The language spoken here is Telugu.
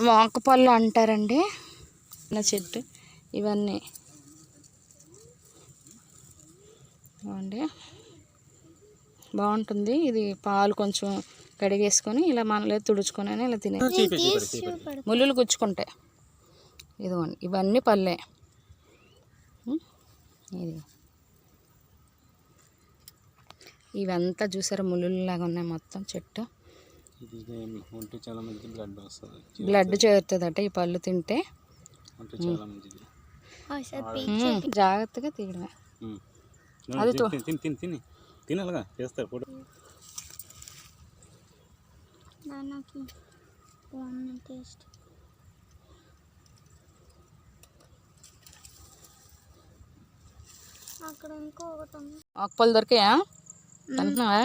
మోకపళ్ళు అంటారండి నా చెట్టు. ఇవన్నీ అండి బాగుంటుంది. ఇది పాలు కొంచెం కడిగేసుకొని ఇలా మనలే తుడుచుకొని ఇలా తినే. ముళ్ళులు గుచ్చుకుంటాయి. ఇదిగోండి ఇవన్నీ పళ్ళే. ఇది ఇవంతా చూసారా ముళ్ళులాగా ఉన్నాయి మొత్తం చెట్టు. బ్లడ్ చేరుతుందట ఈ పళ్ళు తింటే. జాగ్రత్తగా తీయడమే. అది తినాలిగా చేస్తారు ఫోటో. ఆకుపళ్ళు దొరికాయా? అంటున్నావా?